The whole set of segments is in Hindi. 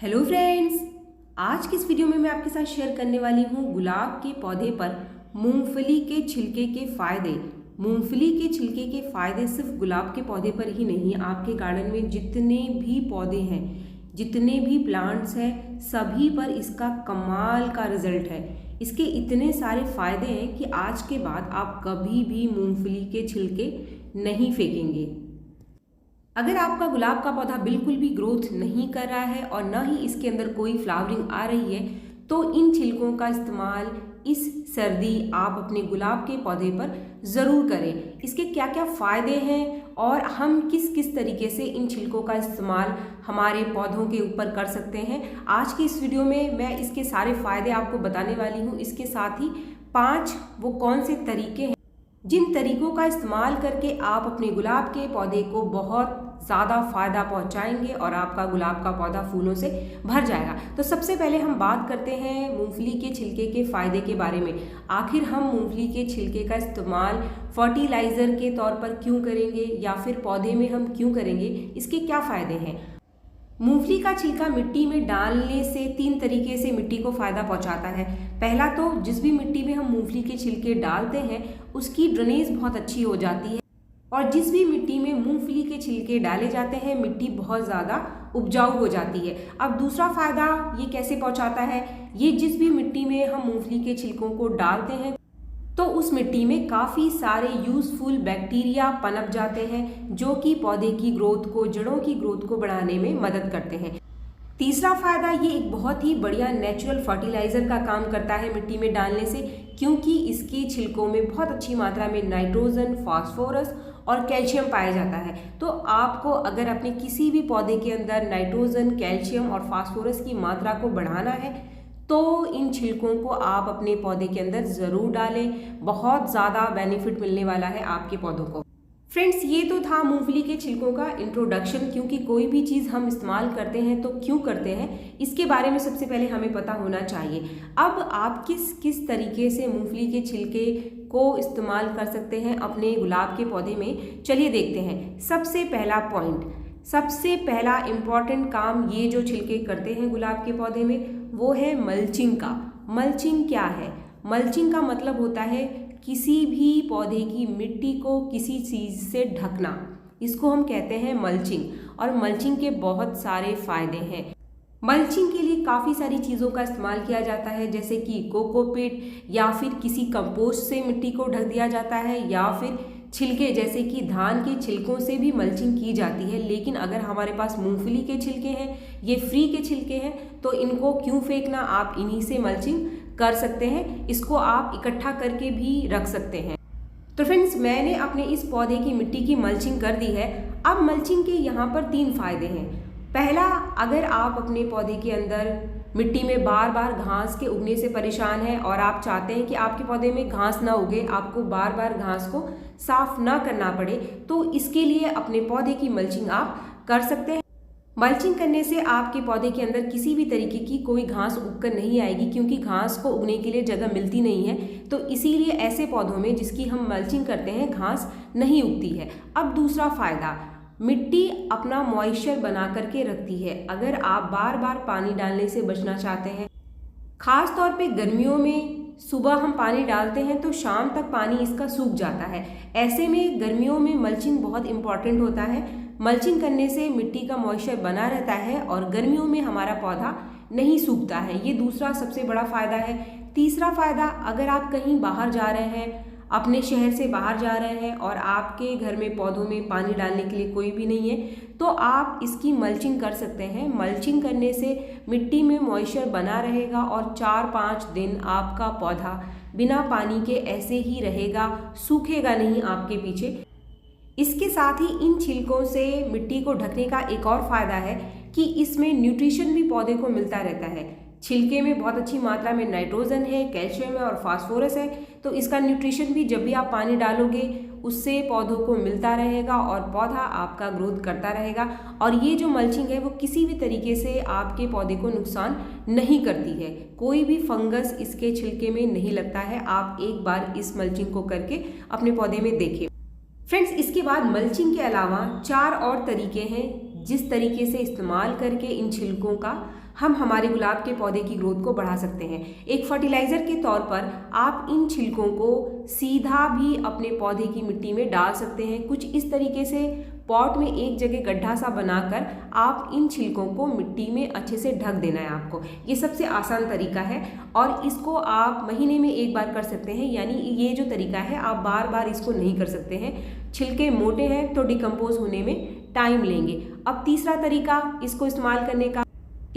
हेलो फ्रेंड्स, आज की इस वीडियो में मैं आपके साथ शेयर करने वाली हूँ गुलाब के पौधे पर मूंगफली के छिलके के फायदे। मूंगफली के छिलके के फायदे सिर्फ गुलाब के पौधे पर ही नहीं, आपके गार्डन में जितने भी पौधे हैं, जितने भी प्लांट्स हैं, सभी पर इसका कमाल का रिजल्ट है। इसके इतने सारे फायदे हैं कि आज के बाद आप कभी भी मूंगफली के छिलके नहीं फेंकेंगे। अगर आपका गुलाब का पौधा बिल्कुल भी ग्रोथ नहीं कर रहा है और न ही इसके अंदर कोई फ्लावरिंग आ रही है, तो इन छिलकों का इस्तेमाल इस सर्दी आप अपने गुलाब के पौधे पर ज़रूर करें। इसके क्या क्या फ़ायदे हैं और हम किस किस तरीके से इन छिलकों का इस्तेमाल हमारे पौधों के ऊपर कर सकते हैं, आज की इस वीडियो में मैं इसके सारे फ़ायदे आपको बताने वाली हूँ। इसके साथ ही 5 वो कौन से तरीके हैं जिन तरीकों का इस्तेमाल करके आप अपने गुलाब के पौधे को बहुत ज़्यादा फ़ायदा पहुंचाएंगे और आपका गुलाब का पौधा फूलों से भर जाएगा। तो सबसे पहले हम बात करते हैं मूंगफली के छिलके के फ़ायदे के बारे में। आखिर हम मूंगफली के छिलके का इस्तेमाल फर्टिलाइज़र के तौर पर क्यों करेंगे या फिर पौधे में हम क्यों करेंगे, इसके क्या फ़ायदे हैं। मूंगफली का छिलका मिट्टी में डालने से 3 तरीके से मिट्टी को फ़ायदा पहुंचाता है। पहला तो जिस भी मिट्टी में हम मूंगफली के छिलके डालते हैं उसकी ड्रेनेज बहुत अच्छी हो जाती है, और जिस भी मिट्टी में मूंगफली के छिलके डाले जाते हैं मिट्टी बहुत ज़्यादा उपजाऊ हो जाती है। अब दूसरा फ़ायदा ये कैसे पहुंचाता है, ये जिस भी मिट्टी में हम मूंगफली के छिलकों को डालते हैं तो उस मिट्टी में काफ़ी सारे यूज़फुल बैक्टीरिया पनप जाते हैं जो कि पौधे की ग्रोथ को, जड़ों की ग्रोथ को बढ़ाने में मदद करते हैं। तीसरा फ़ायदा, ये एक बहुत ही बढ़िया नेचुरल फर्टिलाइज़र का काम करता है मिट्टी में डालने से, क्योंकि इसके छिलकों में बहुत अच्छी मात्रा में नाइट्रोजन, फास्फोरस और कैल्शियम पाया जाता है। तो आपको अगर अपने किसी भी पौधे के अंदर नाइट्रोजन, कैल्शियम और फास्फोरस की मात्रा को बढ़ाना है तो इन छिलकों को आप अपने पौधे के अंदर ज़रूर डालें। बहुत ज़्यादा बेनिफिट मिलने वाला है आपके पौधों को। फ्रेंड्स, ये तो था मूंगफली के छिलकों का इंट्रोडक्शन, क्योंकि कोई भी चीज़ हम इस्तेमाल करते हैं तो क्यों करते हैं इसके बारे में सबसे पहले हमें पता होना चाहिए। अब आप किस किस तरीके से मूंगफली के छिलके को इस्तेमाल कर सकते हैं अपने गुलाब के पौधे में, चलिए देखते हैं। सबसे पहला पॉइंट, सबसे पहला इम्पॉर्टेंट काम ये जो छिलके करते हैं गुलाब के पौधे में वो है मल्चिंग का। मल्चिंग क्या है? मल्चिंग का मतलब होता है किसी भी पौधे की मिट्टी को किसी चीज़ से ढकना, इसको हम कहते हैं मल्चिंग। और मल्चिंग के बहुत सारे फायदे हैं। मल्चिंग के लिए काफ़ी सारी चीज़ों का इस्तेमाल किया जाता है, जैसे कि कोकोपीट या फिर किसी कंपोस्ट से मिट्टी को ढक दिया जाता है, या फिर छिलके जैसे कि धान के छिलकों से भी मल्चिंग की जाती है। लेकिन अगर हमारे पास मूंगफली के छिलके हैं, ये फ्री के छिलके हैं, तो इनको क्यों फेंकना, आप इन्हीं से मल्चिंग कर सकते हैं। इसको आप इकट्ठा करके भी रख सकते हैं। तो फ्रेंड्स, मैंने अपने इस पौधे की मिट्टी की मल्चिंग कर दी है। अब मल्चिंग के यहाँ पर 3 फायदे हैं। पहला, अगर आप अपने पौधे के अंदर मिट्टी में बार बार घास के उगने से परेशान हैं और आप चाहते हैं कि आपके पौधे में घास ना उगे, आपको बार बार घास को साफ ना करना पड़े, तो इसके लिए अपने पौधे की मल्चिंग आप कर सकते हैं। मल्चिंग करने से आपके पौधे के अंदर किसी भी तरीके की कोई घास उगकर नहीं आएगी, क्योंकि घास को उगने के लिए जगह मिलती नहीं है। तो इसीलिए ऐसे पौधों में जिसकी हम मल्चिंग करते हैं घास नहीं उगती है। अब दूसरा फायदा, मिट्टी अपना मॉइस्चर बना करके रखती है। अगर आप बार बार पानी डालने से बचना चाहते हैं, खास तौर पे गर्मियों में सुबह हम पानी डालते हैं तो शाम तक पानी इसका सूख जाता है। ऐसे में गर्मियों में मल्चिंग बहुत इंपॉर्टेंट होता है। मल्चिंग करने से मिट्टी का मॉइस्चर बना रहता है और गर्मियों में हमारा पौधा नहीं सूखता है। ये दूसरा सबसे बड़ा फ़ायदा है। तीसरा फ़ायदा, अगर आप कहीं बाहर जा रहे हैं, अपने शहर से बाहर जा रहे हैं और आपके घर में पौधों में पानी डालने के लिए कोई भी नहीं है, तो आप इसकी मल्चिंग कर सकते हैं। मल्चिंग करने से मिट्टी में मॉइस्चर बना रहेगा और 4-5 दिन आपका पौधा बिना पानी के ऐसे ही रहेगा, सूखेगा नहीं आपके पीछे। इसके साथ ही इन छिलकों से मिट्टी को ढकने का एक और फ़ायदा है कि इसमें न्यूट्रिशन भी पौधे को मिलता रहता है। छिलके में बहुत अच्छी मात्रा में नाइट्रोजन है, कैल्शियम है और फास्फोरस है, तो इसका न्यूट्रिशन भी जब भी आप पानी डालोगे उससे पौधों को मिलता रहेगा और पौधा आपका ग्रोथ करता रहेगा। और ये जो मल्चिंग है वो किसी भी तरीके से आपके पौधे को नुकसान नहीं करती है। कोई भी फंगस इसके छिलके में नहीं लगता है। आप एक बार इस मल्चिंग को करके अपने पौधे में देखें। फ्रेंड्स, इसके बाद मल्चिंग के अलावा 4 और तरीके हैं जिस तरीके से इस्तेमाल करके इन छिलकों का हम हमारे गुलाब के पौधे की ग्रोथ को बढ़ा सकते हैं। एक फर्टिलाइज़र के तौर पर आप इन छिलकों को सीधा भी अपने पौधे की मिट्टी में डाल सकते हैं। कुछ इस तरीके से पॉट में एक जगह गड्ढा सा बनाकर आप इन छिलकों को मिट्टी में अच्छे से ढक देना है आपको। ये सबसे आसान तरीका है और इसको आप महीने में एक बार कर सकते हैं, यानी ये जो तरीका है आप बार बार इसको नहीं कर सकते हैं। छिलके मोटे हैं तो डिकम्पोज होने में टाइम लेंगे। अब तीसरा तरीका इसको इस्तेमाल करने का,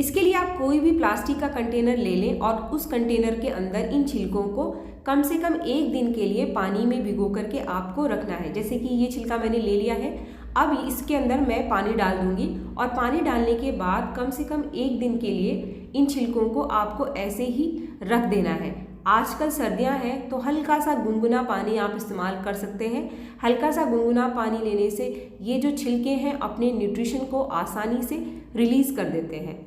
इसके लिए आप कोई भी प्लास्टिक का कंटेनर ले लें और उस कंटेनर के अंदर इन छिलकों को कम से कम 1 दिन के लिए पानी में भिगो करके आपको रखना है। जैसे कि ये छिलका मैंने ले लिया है, अब इसके अंदर मैं पानी डाल दूंगी और पानी डालने के बाद कम से कम 1 दिन के लिए इन छिलकों को आपको ऐसे ही रख देना है। आजकल सर्दियां हैं तो हल्का सा गुनगुना पानी आप इस्तेमाल कर सकते हैं। हल्का सा गुनगुना पानी लेने से ये जो छिलके हैं अपने न्यूट्रिशन को आसानी से रिलीज़ कर देते हैं।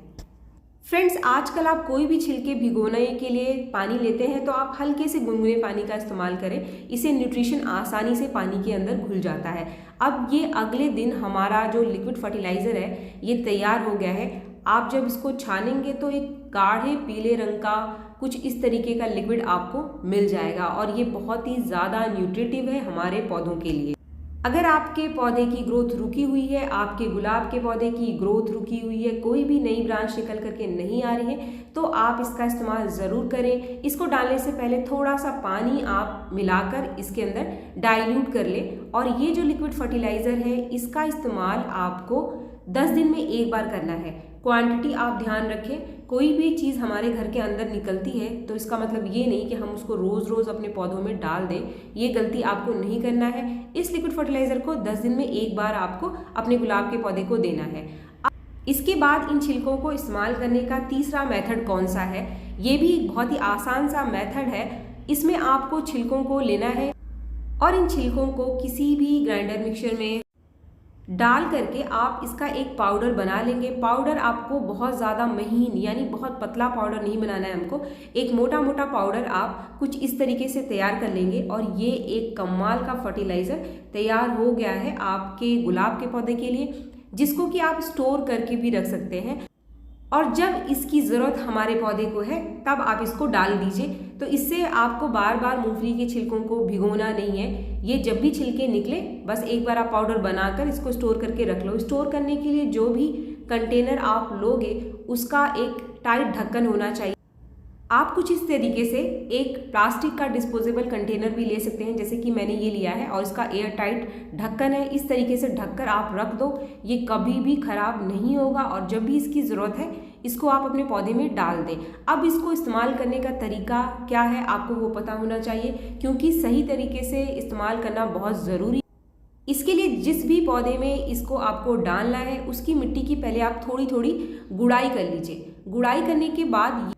फ्रेंड्स, आजकल आप कोई भी छिलके भिगोने के लिए पानी लेते हैं तो आप हल्के से गुनगुने पानी का इस्तेमाल करें, इससे न्यूट्रिशन आसानी से पानी के अंदर घुल जाता है। अब ये अगले दिन हमारा जो लिक्विड फर्टिलाइज़र है ये तैयार हो गया है। आप जब इसको छानेंगे तो एक गाढ़े पीले रंग का कुछ इस तरीके का लिक्विड आपको मिल जाएगा और ये बहुत ही ज़्यादा न्यूट्रिटिव है हमारे पौधों के लिए। अगर आपके पौधे की ग्रोथ रुकी हुई है, आपके गुलाब के पौधे की ग्रोथ रुकी हुई है, कोई भी नई ब्रांच निकल करके नहीं आ रही है, तो आप इसका इस्तेमाल ज़रूर करें। इसको डालने से पहले थोड़ा सा पानी आप मिलाकर इसके अंदर डाइल्यूट कर लें और ये जो लिक्विड फर्टिलाइज़र है इसका इस्तेमाल आपको 10 दिन में एक बार करना है। क्वांटिटी आप ध्यान रखें। कोई भी चीज़ हमारे घर के अंदर निकलती है तो इसका मतलब ये नहीं कि हम उसको रोज़ रोज़ अपने पौधों में डाल दें, ये गलती आपको नहीं करना है। इस लिक्विड फर्टिलाइज़र को 10 दिन में एक बार आपको अपने गुलाब के पौधे को देना है। इसके बाद इन छिलकों को इस्तेमाल करने का तीसरा मेथड कौन सा है, ये भी बहुत ही आसान सा मेथड है। इसमें आपको छिलकों को लेना है और इन छिलकों को किसी भी ग्राइंडर मिक्सर में डाल करके आप इसका एक पाउडर बना लेंगे। पाउडर आपको बहुत ज़्यादा महीन यानी बहुत पतला पाउडर नहीं बनाना है हमको, एक मोटा मोटा पाउडर आप कुछ इस तरीके से तैयार कर लेंगे और ये एक कमाल का फर्टिलाइज़र तैयार हो गया है आपके गुलाब के पौधे के लिए, जिसको कि आप स्टोर करके भी रख सकते हैं और जब इसकी ज़रूरत हमारे पौधे को है तब आप इसको डाल दीजिए। तो इससे आपको बार बार मूंगफली के छिलकों को भिगोना नहीं है। ये जब भी छिलके निकले बस एक बार आप पाउडर बनाकर इसको स्टोर करके रख लो। स्टोर करने के लिए जो भी कंटेनर आप लोगे उसका एक टाइट ढक्कन होना चाहिए। आप कुछ इस तरीके से एक प्लास्टिक का डिस्पोजेबल कंटेनर भी ले सकते हैं, जैसे कि मैंने ये लिया है और इसका एयर टाइट ढक्कन है। इस तरीके से ढककर आप रख दो, ये कभी भी खराब नहीं होगा और जब भी इसकी ज़रूरत है इसको आप अपने पौधे में डाल दें। अब इसको इस्तेमाल करने का तरीका क्या है आपको वो पता होना चाहिए, क्योंकि सही तरीके से इस्तेमाल करना बहुत ज़रूरी। इसके लिए जिस भी पौधे में इसको आपको डालना है उसकी मिट्टी की पहले आप थोड़ी थोड़ी गुड़ाई कर लीजिए। गुड़ाई करने के बाद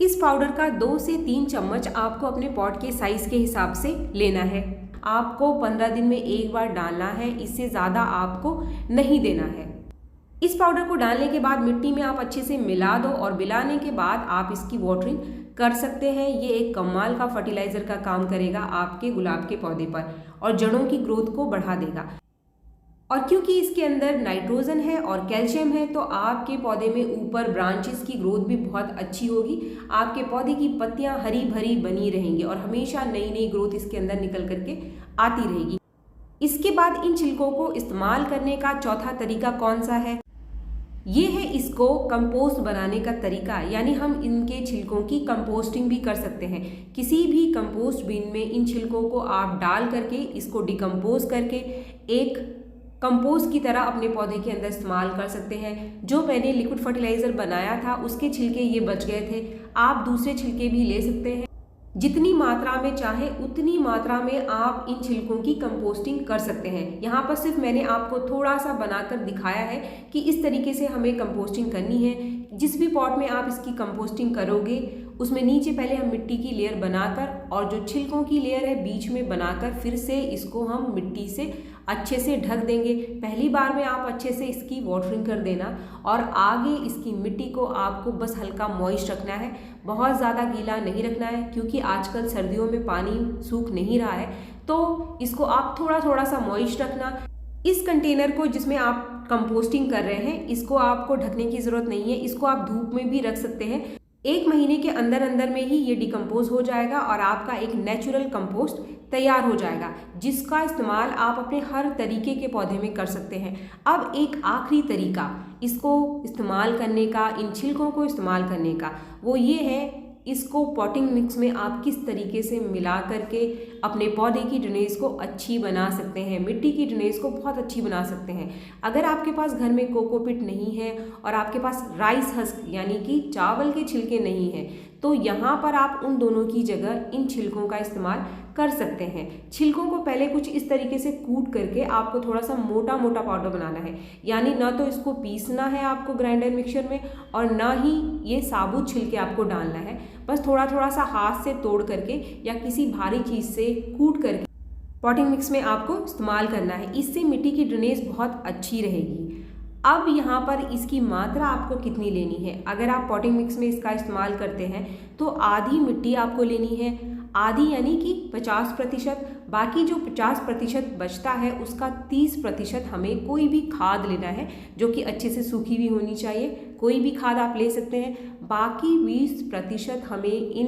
इस पाउडर का 2 से 3 चम्मच आपको अपने पॉट के साइज़ के हिसाब से लेना है। आपको 15 दिन में एक बार डालना है, इससे ज़्यादा आपको नहीं देना है। इस पाउडर को डालने के बाद मिट्टी में आप अच्छे से मिला दो और मिलाने के बाद आप इसकी वाटरिंग कर सकते हैं। ये एक कमाल का फर्टिलाइज़र का काम करेगा आपके गुलाब के पौधे पर और जड़ों की ग्रोथ को बढ़ा देगा। और क्योंकि इसके अंदर नाइट्रोजन है और कैल्शियम है तो आपके पौधे में ऊपर ब्रांचेस की ग्रोथ भी बहुत अच्छी होगी। आपके पौधे की पत्तियां हरी भरी बनी रहेंगी और हमेशा नई नई ग्रोथ इसके अंदर निकल करके आती रहेगी। इसके बाद इन छिलकों को इस्तेमाल करने का चौथा तरीका कौन सा है, ये है इसको कंपोस्ट बनाने का तरीका। यानी हम इनके छिलकों की कंपोस्टिंग भी कर सकते हैं। किसी भी कंपोस्ट बिन में इन छिलकों को आप डाल करके इसको डिकम्पोज करके एक कंपोस्ट की तरह अपने पौधे के अंदर इस्तेमाल कर सकते हैं। जो मैंने लिक्विड फर्टिलाइज़र बनाया था उसके छिलके ये बच गए थे, आप दूसरे छिलके भी ले सकते हैं। जितनी मात्रा में चाहे उतनी मात्रा में आप इन छिलकों की कंपोस्टिंग कर सकते हैं। यहाँ पर सिर्फ मैंने आपको थोड़ा सा बनाकर दिखाया है कि इस तरीके से हमें कंपोस्टिंग करनी है। जिस भी पॉट में आप इसकी कंपोस्टिंग करोगे उसमें नीचे पहले हम मिट्टी की लेयर बनाकर और जो छिलकों की लेयर है बीच में बनाकर फिर से इसको हम मिट्टी से अच्छे से ढक देंगे। पहली बार में आप अच्छे से इसकी वाटरिंग कर देना और आगे इसकी मिट्टी को आपको बस हल्का मॉइस्ट रखना है, बहुत ज़्यादा गीला नहीं रखना है, क्योंकि आजकल सर्दियों में पानी सूख नहीं रहा है। तो इसको आप थोड़ा थोड़ा सा मॉइस्ट रखना। इस कंटेनर को जिसमें आप कंपोस्टिंग कर रहे हैं, इसको आपको ढकने की ज़रूरत नहीं है, इसको आप धूप में भी रख सकते हैं। 1 महीने के अंदर अंदर में ही ये डिकम्पोज हो जाएगा और आपका एक नेचुरल कंपोस्ट तैयार हो जाएगा, जिसका इस्तेमाल आप अपने हर तरीके के पौधे में कर सकते हैं। अब एक आखिरी तरीका इसको इस्तेमाल करने का, इन छिलकों को इस्तेमाल करने का, वो ये है इसको पॉटिंग मिक्स में आप किस तरीके से मिला करके अपने पौधे की ड्रेनेज को अच्छी बना सकते हैं, मिट्टी की ड्रेनेज को बहुत अच्छी बना सकते हैं। अगर आपके पास घर में कोकोपीट नहीं है और आपके पास राइस हस्क यानी कि चावल के छिलके नहीं हैं, तो यहाँ पर आप उन दोनों की जगह इन छिलकों का इस्तेमाल कर सकते हैं। छिलकों को पहले कुछ इस तरीके से कूट करके आपको थोड़ा सा मोटा मोटा पाउडर बनाना है, यानी ना तो इसको पीसना है आपको ग्राइंडर मिक्सचर में और ना ही ये साबुत छिलके आपको डालना है। बस थोड़ा थोड़ा सा हाथ से तोड़ करके या किसी भारी चीज़ से कूट करके पॉटिंग मिक्स में आपको इस्तेमाल करना है। इससे मिट्टी की ड्रेनेज बहुत अच्छी रहेगी। अब यहाँ पर इसकी मात्रा आपको कितनी लेनी है, अगर आप पॉटिंग मिक्स में इसका इस्तेमाल करते हैं तो आधी मिट्टी आपको लेनी है, आधी यानी कि 50%, बाकी जो 50% बचता है उसका 30% हमें कोई भी खाद लेना है जो कि अच्छे से सूखी हुई होनी चाहिए। कोई भी खाद आप ले सकते हैं। बाकी 20% हमें इन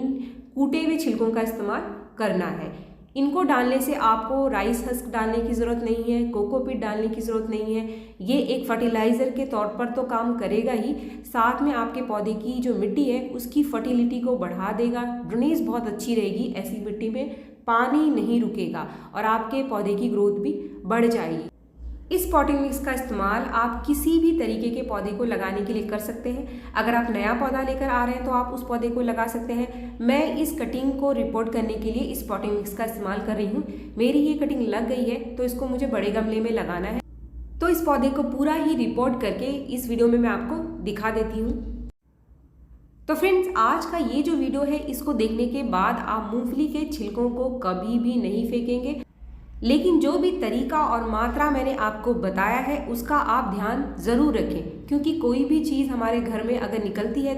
कूटे हुए छिलकों का इस्तेमाल करना है। इनको डालने से आपको राइस हस्क डालने की ज़रूरत नहीं है, कोकोपीट डालने की ज़रूरत नहीं है। ये एक फर्टिलाइज़र के तौर पर तो काम करेगा ही, साथ में आपके पौधे की जो मिट्टी है उसकी फर्टिलिटी को बढ़ा देगा। ड्रेनेज बहुत अच्छी रहेगी, ऐसी मिट्टी में पानी नहीं रुकेगा और आपके पौधे की ग्रोथ भी बढ़ जाएगी। इस पॉटिंग मिक्स का इस्तेमाल आप किसी भी तरीके के पौधे को लगाने के लिए कर सकते हैं। अगर आप नया पौधा लेकर आ रहे हैं तो आप उस पौधे को लगा सकते हैं। मैं इस कटिंग को रिपोर्ट करने के लिए इस पॉटिंग मिक्स का इस्तेमाल कर रही हूँ। मेरी ये कटिंग लग गई है तो इसको मुझे बड़े गमले में लगाना है, तो इस पौधे को पूरा ही रिपोर्ट करके इस वीडियो में मैं आपको दिखा देती हूँ। तो फ्रेंड्स, आज का ये जो वीडियो है इसको देखने के बाद आप मूंगफली के छिलकों को कभी भी नहीं फेंकेंगे, लेकिन जो भी तरीका और मात्रा मैंने आपको बताया है उसका आप ध्यान ज़रूर रखें, क्योंकि कोई भी चीज़ हमारे घर में अगर निकलती है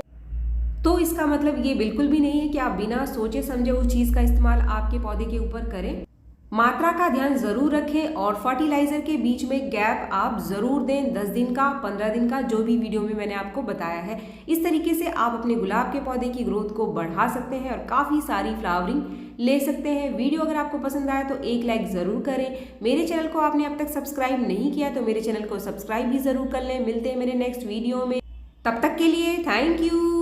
तो इसका मतलब ये बिल्कुल भी नहीं है कि आप बिना सोचे समझे उस चीज़ का इस्तेमाल आपके पौधे के ऊपर करें। मात्रा का ध्यान ज़रूर रखें और फर्टिलाइज़र के बीच में गैप आप ज़रूर दें, 10 दिन का, 15 दिन का, जो भी वीडियो में मैंने आपको बताया है। इस तरीके से आप अपने गुलाब के पौधे की ग्रोथ को बढ़ा सकते हैं और काफ़ी सारी फ्लावरिंग ले सकते हैं। वीडियो अगर आपको पसंद आया तो एक लाइक ज़रूर करें। मेरे चैनल को आपने अब तक सब्सक्राइब नहीं किया तो मेरे चैनल को सब्सक्राइब भी ज़रूर कर लें। मिलते हैं मेरे नेक्स्ट वीडियो में, तब तक के लिए थैंक यू।